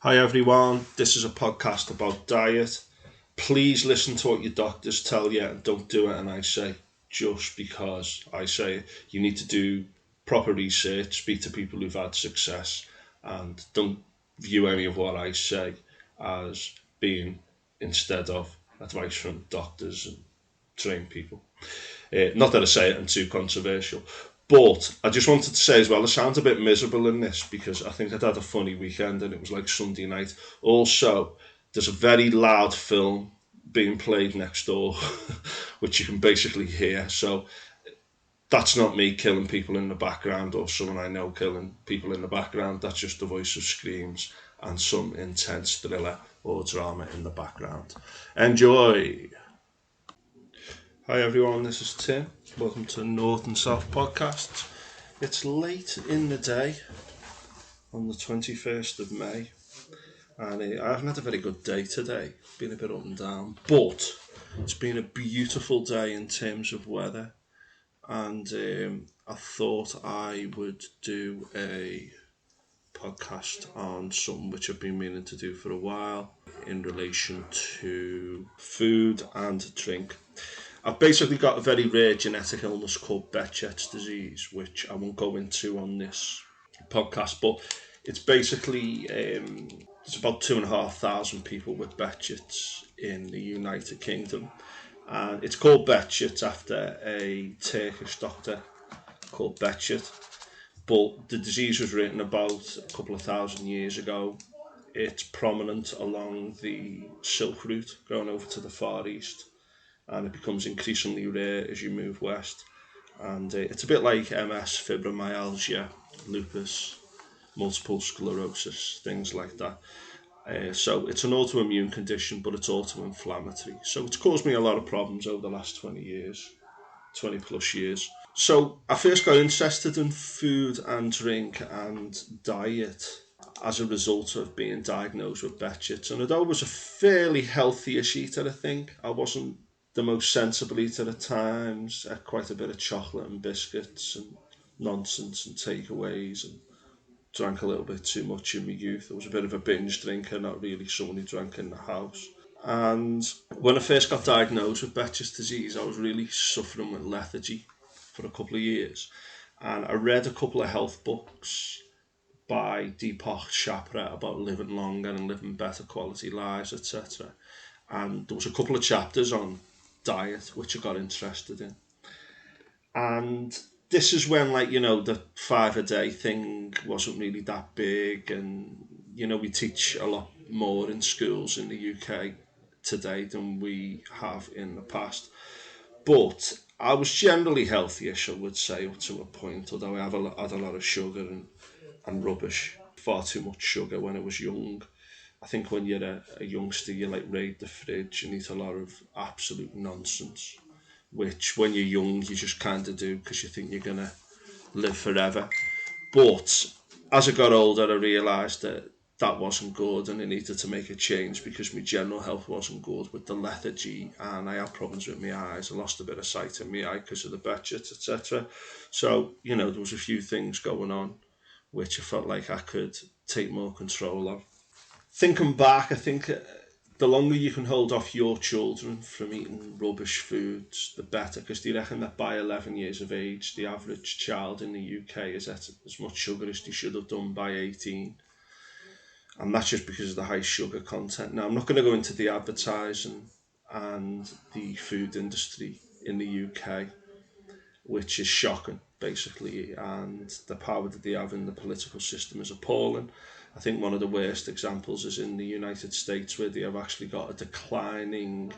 Hi everyone, this is a podcast about diet. Please listen to what your doctors tell you and don't do it and I say just because I say it. You need to do proper research, speak to people who've had success, and don't view any of what I say as being instead of advice from doctors and trained people. Not that I say it, I'm too controversial. But I just wanted to say as well, I sound a bit miserable in this because I think I'd had a funny weekend and it was like Sunday night. Also, there's a very loud film being played next door, which you can basically hear. So that's not me killing people in the background or someone I know killing people in the background. That's just the voice of screams and some intense thriller or drama in the background. Enjoy! Hi everyone, this is Tim. Welcome to North and South Podcasts. It's late in the day on the 21st of May, and I haven't had a very good day today. Been a bit up and down, but it's been a beautiful day in terms of weather, and I thought I would do a podcast on something which I've been meaning to do for a while in relation to food and drink. I've basically got a very rare genetic illness called Behçet's disease, which I won't go into on this podcast, but it's basically there's about 2,500 people with Behçet's in the United Kingdom, and it's called Behçet after a Turkish doctor called Behçet. But the disease was written about a couple of thousand years ago. It's prominent along the Silk Route going over to the Far East, and it becomes increasingly rare as you move west. And it's a bit like MS, fibromyalgia, lupus, multiple sclerosis, things like that. So it's an autoimmune condition, but it's auto-inflammatory. So it's caused me a lot of problems over the last 20 years, 20 plus years. So I first got interested in food and drink and diet as a result of being diagnosed with Behçet's. And although I was a fairly healthy-ish eater, I think, I wasn't the most sensible eater at times. I had quite a bit of chocolate and biscuits and nonsense and takeaways and drank a little bit too much in my youth. I was a bit of a binge drinker, not really someone who drank in the house. And when I first got diagnosed with Behçet's disease, I was really suffering with lethargy for a couple of years. And I read a couple of health books by Deepak Chopra about living longer and living better quality lives, etc. And there was a couple of chapters on diet which I got interested in. And this is when, like, the 5 a day thing wasn't really that big, and we teach a lot more in schools in the UK today than we have in the past. But I was generally healthy-ish, I would say, up to a point, although I had a lot of sugar and rubbish, far too much sugar when I was young. I think when you're a youngster, you like raid the fridge and eat a lot of absolute nonsense, which when you're young, you just kind of do because you think you're going to live forever. But as I got older, I realised that that wasn't good and I needed to make a change because my general health wasn't good with the lethargy, and I had problems with my eyes. I lost a bit of sight in my eye because of the Behçet, etc. So, there was a few things going on which I felt like I could take more control of. Thinking back, I think the longer you can hold off your children from eating rubbish foods, the better, because they reckon that by 11 years of age, the average child in the UK is at as much sugar as they should have done by 18. And that's just because of the high sugar content. Now, I'm not going to go into the advertising and the food industry in the UK, which is shocking, basically, and the power that they have in the political system is appalling. I think one of the worst examples is in the United States, where they have actually got a declining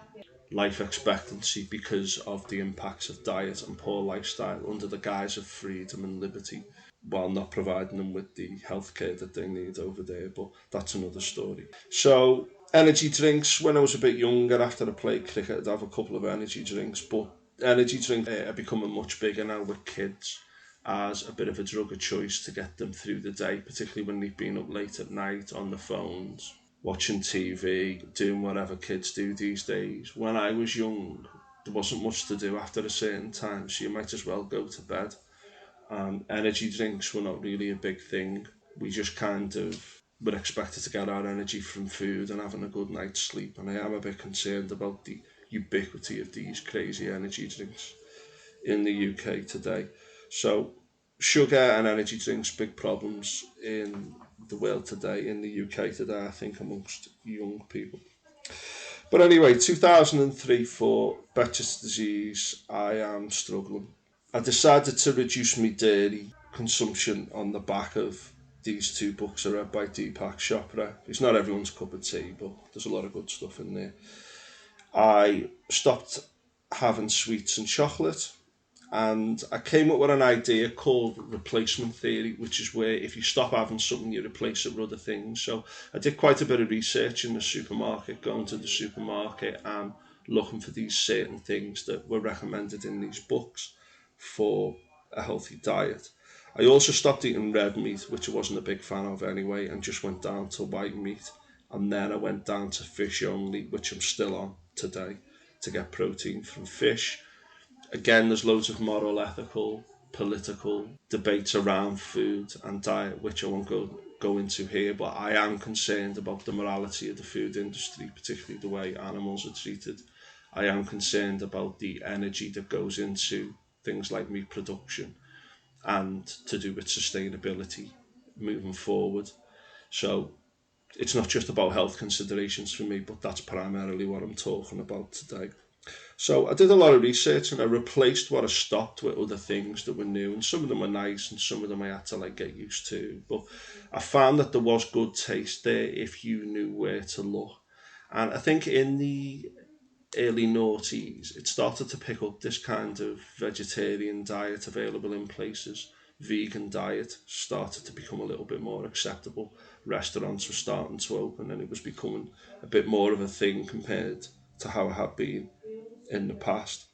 life expectancy because of the impacts of diet and poor lifestyle under the guise of freedom and liberty, while not providing them with the healthcare that they need over there. But that's another story. So, energy drinks. When I was a bit younger, after I played cricket, I'd have a couple of energy drinks, but energy drinks are becoming much bigger now with kids as a bit of a drug of choice to get them through the day, particularly when they've been up late at night on the phones, watching TV, doing whatever kids do these days. When I was young, there wasn't much to do after a certain time, so you might as well go to bed. Energy drinks were not really a big thing. We just kind of we're expected to get our energy from food and having a good night's sleep. And I am a bit concerned about the ubiquity of these crazy energy drinks in the UK today. So, sugar and energy drinks, big problems in the world today, in the UK today, I think, amongst young people. But anyway, 2003 for Betches disease, I am struggling. I decided to reduce my dairy consumption on the back of these two books I read by Deepak Chopra. It's not everyone's cup of tea, but there's a lot of good stuff in there. I stopped having sweets and chocolate, and I came up with an idea called replacement theory, which is where if you stop having something, you replace it with other things. So I did quite a bit of research in the supermarket, going to the supermarket and looking for these certain things that were recommended in these books for a healthy diet. I also stopped eating red meat, which I wasn't a big fan of anyway, and just went down to white meat. And then I went down to fish only, which I'm still on today, to get protein from fish. Again, there's loads of moral, ethical, political debates around food and diet, which I won't go into here, but I am concerned about the morality of the food industry, particularly the way animals are treated. I am concerned about the energy that goes into things like meat production and to do with sustainability moving forward. So it's not just about health considerations for me, but that's primarily what I'm talking about today. So I did a lot of research and I replaced what I stopped with other things that were new, and some of them were nice and some of them I had to like get used to. But I found that there was good taste there if you knew where to look. And I think in the early noughties, it started to pick up this kind of vegetarian diet available in places. Vegan diet started to become a little bit more acceptable. Restaurants were starting to open and it was becoming a bit more of a thing compared to how it had been in the past.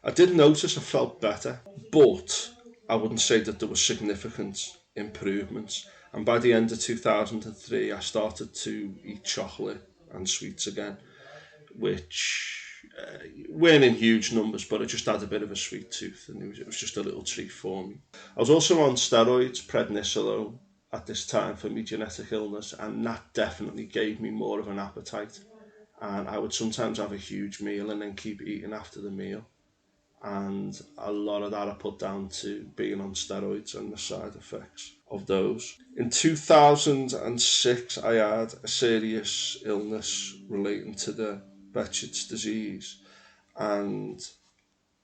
I did notice I felt better, but I wouldn't say that there were significant improvements. And by the end of 2003, I started to eat chocolate and sweets again, which weren't in huge numbers, but I just had a bit of a sweet tooth, and it was just a little treat for me. I was also on steroids, prednisolone, at this time for my genetic illness, and that definitely gave me more of an appetite. And I would sometimes have a huge meal and then keep eating after the meal. And a lot of that I put down to being on steroids and the side effects of those. In 2006, I had a serious illness relating to the Behçet's disease, and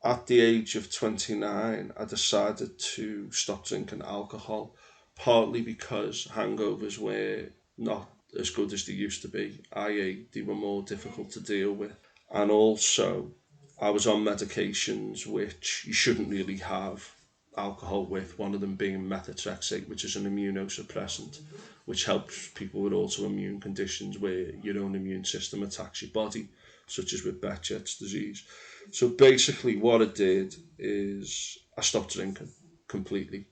at the age of 29, I decided to stop drinking alcohol, partly because hangovers were not as good as they used to be, i.e., they were more difficult to deal with. And also, I was on medications which you shouldn't really have alcohol with, one of them being methotrexate, which is an immunosuppressant, which helps people with autoimmune conditions where your own immune system attacks your body, such as with Behçet's disease. So basically, what I did is I stopped drinking completely,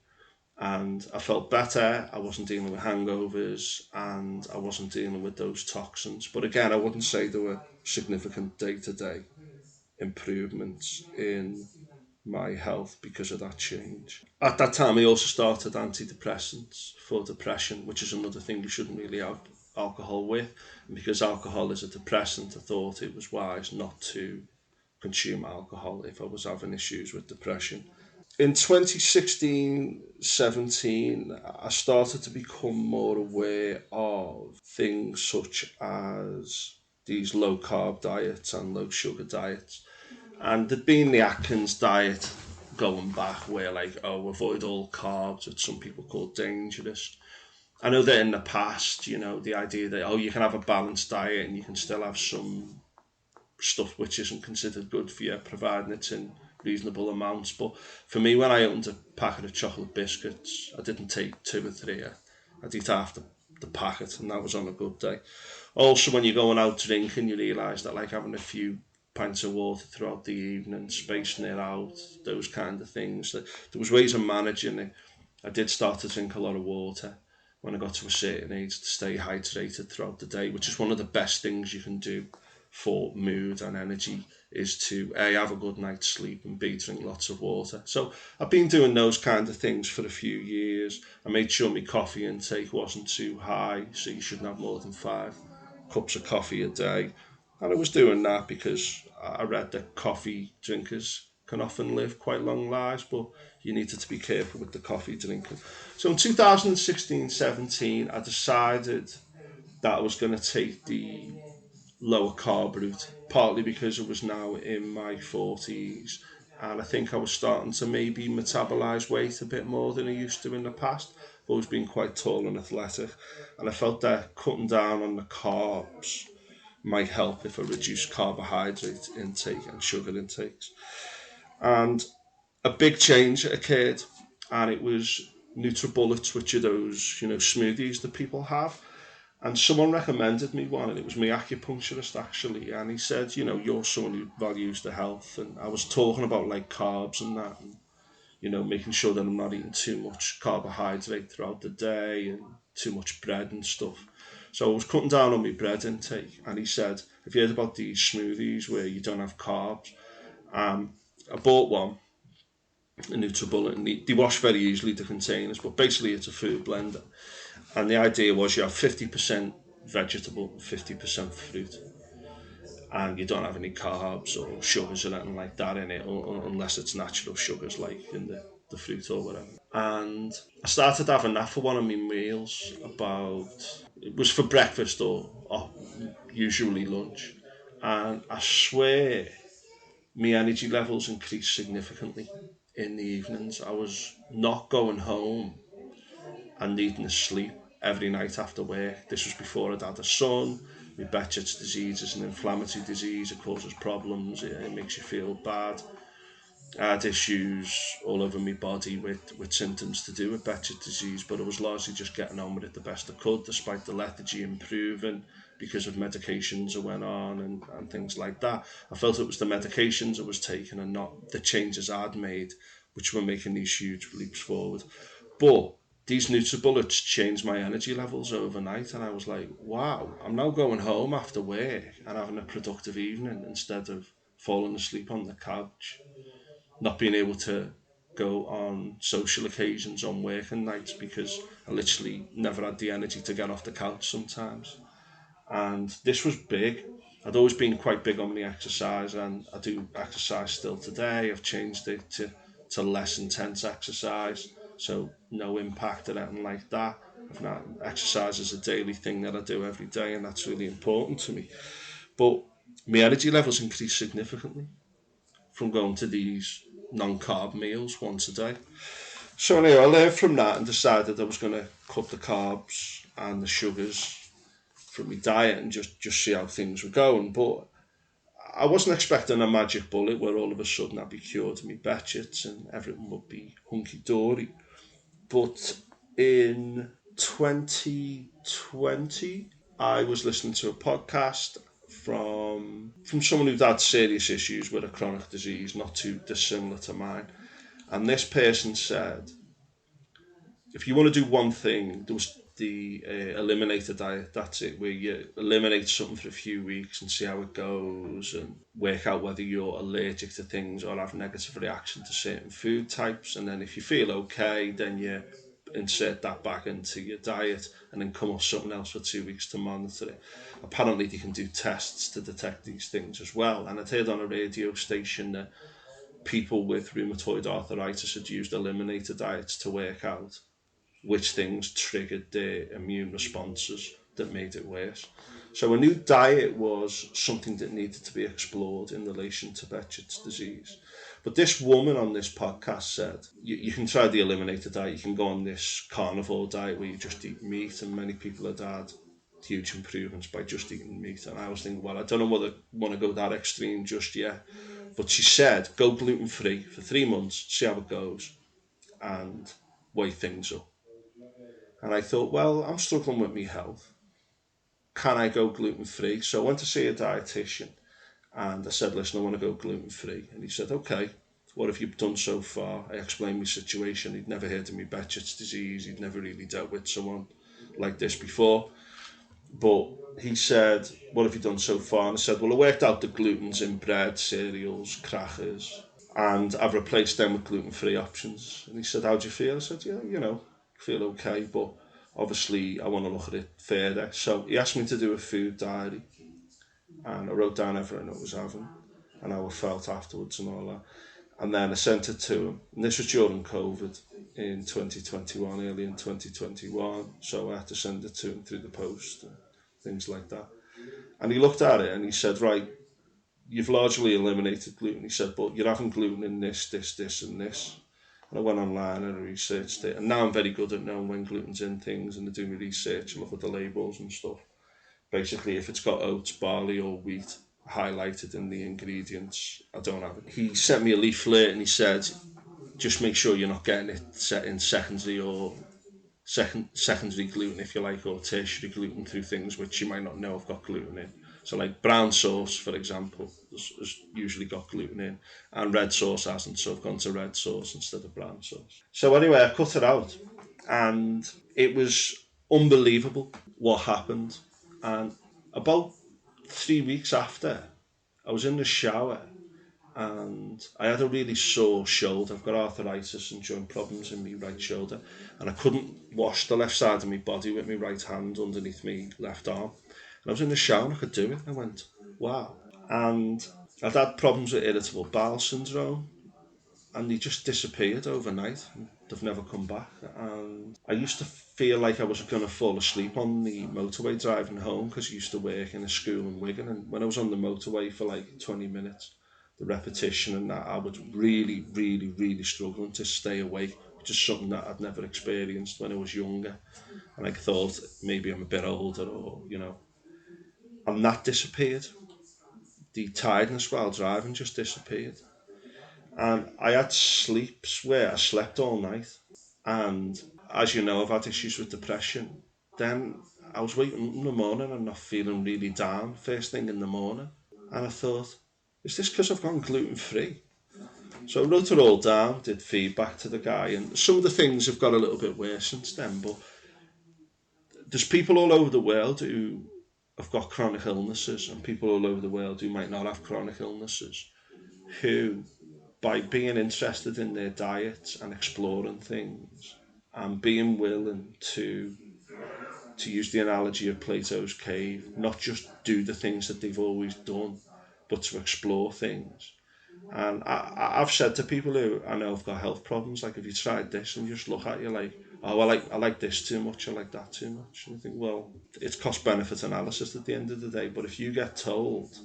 and I felt better. I wasn't dealing with hangovers, and I wasn't dealing with those toxins. But again, I wouldn't say there were significant day to day improvements in my health because of that change. At that time, I also started antidepressants for depression, which is another thing you shouldn't really have alcohol with. And because alcohol is a depressant, I thought it was wise not to consume alcohol if I was having issues with depression. In 2016, 17, I started to become more aware of things such as these low carb diets and low sugar diets. And there'd been the Atkins diet going back where like, oh, avoid all carbs, which some people call dangerous. I know that in the past, the idea that, oh, you can have a balanced diet and you can still have some stuff which isn't considered good for you, providing it's in reasonable amounts. But for me, when I opened a packet of chocolate biscuits, I didn't take two or three. I'd eat half the packet, and that was on a good day. Also, when you're going out drinking, you realise that like having a few pints of water throughout the evening, spacing it out, those kind of things. There was ways of managing it. I did start to drink a lot of water when I got to a certain age to stay hydrated throughout the day, which is one of the best things you can do for mood and energy is to A, have a good night's sleep, and B, drink lots of water. So I've been doing those kind of things for a few years. I made sure my coffee intake wasn't too high, so you shouldn't have more than 5 cups of coffee a day. And I was doing that because I read that coffee drinkers can often live quite long lives, but you needed to be careful with the coffee drinking. So in 2016-17, I decided that I was going to take the lower carb route, partly because I was now in my 40s and I think I was starting to maybe metabolize weight a bit more than I used to in the past. I've always been quite tall and athletic, and I felt that cutting down on the carbs might help if I reduce carbohydrate intake and sugar intakes. And a big change occurred, and it was NutriBullets, which are those smoothies that people have. And someone recommended me one, and it was my acupuncturist actually. And he said, you're someone who values the health, and I was talking about like carbs and that, and making sure that I'm not eating too much carbohydrate throughout the day and too much bread and stuff. So I was cutting down on my bread intake, and he said, "Have you heard about these smoothies where you don't have carbs?" I bought one, a NutriBullet, and they wash very easily, the containers, but basically it's a food blender. And the idea was you have 50% vegetable, 50% fruit, and you don't have any carbs or sugars or anything like that in it, unless it's natural sugars like in the fruit or whatever. And I started having that for one of my meals. It was for breakfast or usually lunch. And I swear my energy levels increased significantly in the evenings. I was not going home and needing to sleep every night after work. This was before I'd had a son. My Behçet's disease is an inflammatory disease. It causes problems. It makes you feel bad. I had issues all over my body with symptoms to do with Behçet's disease, but I was largely just getting on with it the best I could, despite the lethargy improving because of medications I went on and things like that. I felt it was the medications I was taking and not the changes I'd made, which were making these huge leaps forward. But these NutriBullets changed my energy levels overnight, and I was like, wow, I'm now going home after work and having a productive evening instead of falling asleep on the couch, not being able to go on social occasions on working nights because I literally never had the energy to get off the couch sometimes. And this was big. I'd always been quite big on the exercise, and I do exercise still today. I've changed it to less intense exercise, so no impact or anything like that. I've not exercise as a daily thing that I do every day, and that's really important to me. But my energy levels increased significantly from going to these non-carb meals once a day. So anyway, I learned from that and decided I was going to cut the carbs and the sugars from my diet and just see how things were going. But I wasn't expecting a magic bullet where all of a sudden I'd be cured of my Behçet's and everything would be hunky-dory. But in 2020, I was listening to a podcast from someone who'd had serious issues with a chronic disease, not too dissimilar to mine. And this person said, if you want to do one thing, there was the eliminator diet. That's it, where you eliminate something for a few weeks and see how it goes, and work out whether you're allergic to things or have negative reaction to certain food types. And then if you feel okay, then you insert that back into your diet and then come off something else for 2 weeks to monitor it. Apparently, they can do tests to detect these things as well. And I heard on a radio station that people with rheumatoid arthritis had used eliminator diets to work out which things triggered their immune responses that made it worse. So a new diet was something that needed to be explored in relation to Behçet's disease. But this woman on this podcast said, you can try the eliminator diet, you can go on this carnivore diet where you just eat meat, and many people had huge improvements by just eating meat. And I was thinking, well, I don't know whether I want to go that extreme just yet. But she said, go gluten free for 3 months, see how it goes, and weigh things up. And I thought, well, I'm struggling with my health. Can I go gluten free? So I went to see a dietitian and I said, listen, I want to go gluten free. And he said, okay, what have you done so far? I explained my situation. He'd never heard of me Behçet's disease. He'd never really dealt with someone like this before. But he said, what have you done so far? And I said, well, I worked out the gluten's in bread, cereals, crackers, and I've replaced them with gluten-free options. And he said, how do you feel? I said, yeah, I feel okay, but obviously I want to look at it further. So he asked me to do a food diary, and I wrote down everything I was having and how I felt afterwards and all that. And then I sent it to him. And this was during COVID in 2021, early in 2021. So I had to send it to him through the post and things like that. And he looked at it and he said, right, you've largely eliminated gluten. He said, but you're having gluten in this, and this. And I went online and I researched it. And now I'm very good at knowing when gluten's in things, and I do my research, I look at the labels and stuff. Basically, if it's got oats, barley, or wheat highlighted in the ingredients, I don't have it. He sent me a leaflet and he said, just make sure you're not getting it set in secondary or secondary gluten, if you like, or tertiary gluten through things which you might not know have got gluten in. So, like brown sauce, for example, has usually got gluten in, and red sauce hasn't. So I've gone to red sauce instead of brown sauce. So anyway, I cut it out, and it was unbelievable what happened. And about 3 weeks after, I was in the shower and I had a really sore shoulder. I've got arthritis and joint problems in my right shoulder, and I couldn't wash the left side of my body with my right hand underneath my left arm. And I was in the shower and I could do it. I went, wow. And I'd had problems with irritable bowel syndrome, and they just disappeared overnight. They've never come back. And I used to feel like I was going to fall asleep on the motorway driving home because I used to work in a school in Wigan. And when I was on the motorway for like 20 minutes, the repetition and that, I was really, really, really struggling to stay awake, which is something that I'd never experienced when I was younger. And I thought maybe I'm a bit older or. And that disappeared. The tiredness while driving just disappeared. And I had sleeps where I slept all night. And as you know, I've had issues with depression. Then I was waking up in the morning and not feeling really down first thing in the morning. And I thought, is this because I've gone gluten free? So I wrote it all down, did feedback to the guy, and some of the things have got a little bit worse since then. But there's people all over the world who have got chronic illnesses, and people all over the world who might not have chronic illnesses, who, by being interested in their diets and exploring things, and being willing to use the analogy of Plato's cave, not just do the things that they've always done, but to explore things. And I've said to people who I know have got health problems, like, have you tried this? And you just look at you like, oh, I like this too much, I like that too much. And you think, well, it's cost benefit analysis at the end of the day. But if you get told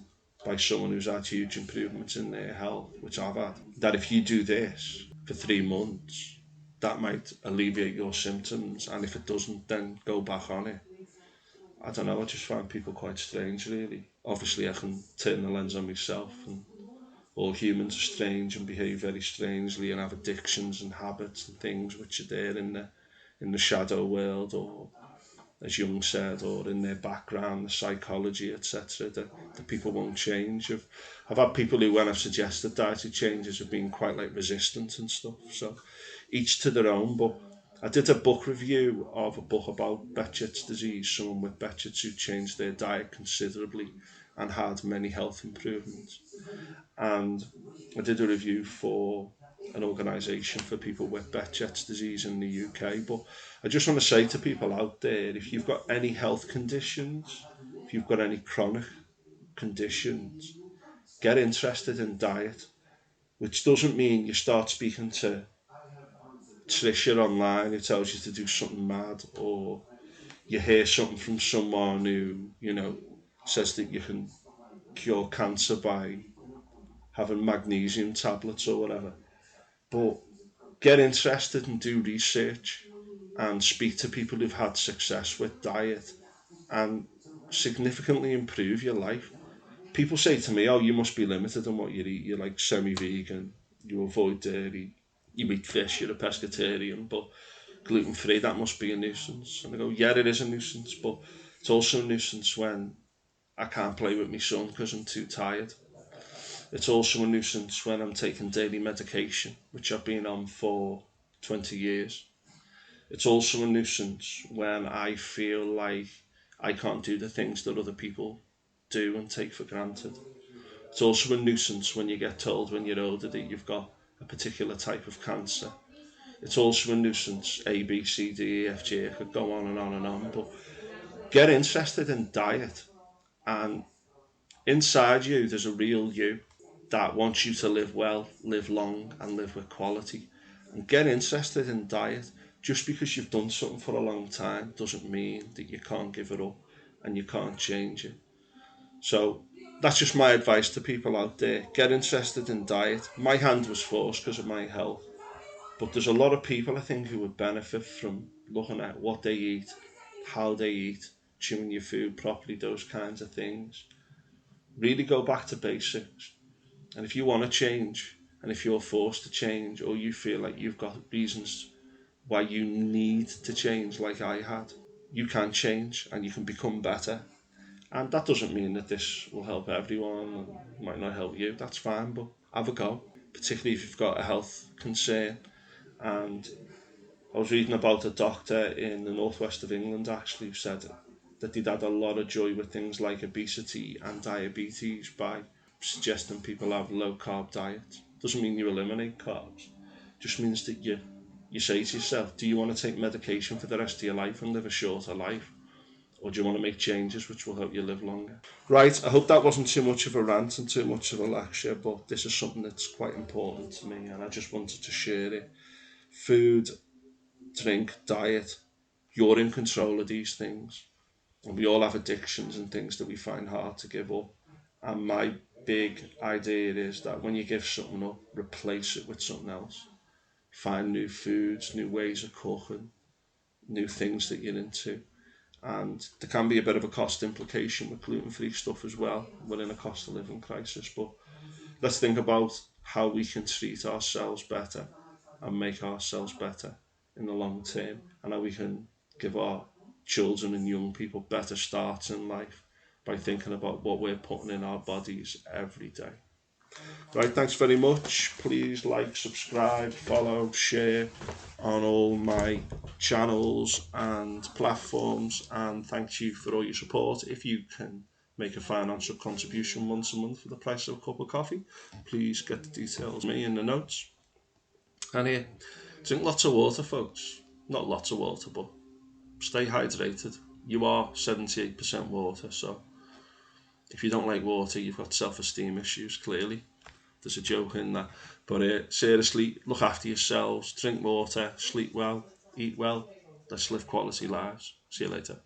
by someone who's had huge improvements in their health, which I've had, that if you do this for 3 months, that might alleviate your symptoms, and if it doesn't, then go back on it. I don't know, I just find people quite strange, really. Obviously, I can turn the lens on myself, and all humans are strange and behave very strangely and have addictions and habits and things which are there in the shadow world, or as Jung said, or in their background, the psychology, etc., that people won't change. I've had people who, when I've suggested dietary changes, have been quite like resistant and stuff. So each to their own. But I did a book review of a book about Behçet's disease, someone with Behçet's who changed their diet considerably and had many health improvements. And I did a review for an organisation for people with Behçet's disease in the UK. But I just want to say to people out there, if you've got any health conditions, if you've got any chronic conditions, get interested in diet, which doesn't mean you start speaking to Trisha online who tells you to do something mad, or you hear something from someone who, says that you can cure cancer by having magnesium tablets or whatever. But get interested and do research and speak to people who've had success with diet and significantly improve your life. People say to me, oh, you must be limited in what you eat. You're like semi-vegan, you avoid dairy, you eat fish, you're a pescatarian, but gluten-free, that must be a nuisance. And I go, yeah, it is a nuisance, but it's also a nuisance when I can't play with my son because I'm too tired. It's also a nuisance when I'm taking daily medication, which I've been on for 20 years. It's also a nuisance when I feel like I can't do the things that other people do and take for granted. It's also a nuisance when you get told when you're older that you've got a particular type of cancer. It's also a nuisance. A, B, C, D, E, F, G. I could go on and on and on. But get interested in diet. And inside you, there's a real you that wants you to live well, live long, and live with quality. And get interested in diet. Just because you've done something for a long time doesn't mean that you can't give it up and you can't change it. So that's just my advice to people out there. Get interested in diet. My hand was forced because of my health. But there's a lot of people, I think, who would benefit from looking at what they eat, how they eat, chewing your food properly, those kinds of things. Really go back to basics. And if you want to change, and if you're forced to change, or you feel like you've got reasons why you need to change, like I had, you can change and you can become better. And that doesn't mean that this will help everyone, it might not help you, that's fine, but have a go, particularly if you've got a health concern. And I was reading about a doctor in the northwest of England actually who said that they'd had a lot of joy with things like obesity and diabetes by suggesting people have low carb diets. Doesn't mean you eliminate carbs. Just means that you say to yourself, do you want to take medication for the rest of your life and live a shorter life? Or do you want to make changes which will help you live longer? Right, I hope that wasn't too much of a rant and too much of a lecture, but this is something that's quite important to me and I just wanted to share it. Food, drink, diet, you're in control of these things. And we all have addictions and things that we find hard to give up. And my big idea is that when you give something up, replace it with something else. Find new foods, new ways of cooking, new things that you're into. And there can be a bit of a cost implication with gluten-free stuff as well. We're in a cost of living crisis, but let's think about how we can treat ourselves better and make ourselves better in the long term, and how we can give our children and young people better starts in life by thinking about what we're putting in our bodies every day. Right, thanks very much. Please like, subscribe, follow, share on all my channels and platforms. And thank you for all your support. If you can make a financial contribution once a month for the price of a cup of coffee, please get the details me in the notes. And here, drink lots of water, folks. Not lots of water, but stay hydrated. You are 78% water, so if you don't like water, you've got self-esteem issues, clearly. There's a joke in that. But seriously, look after yourselves, drink water, sleep well, eat well. Let's live quality lives. See you later.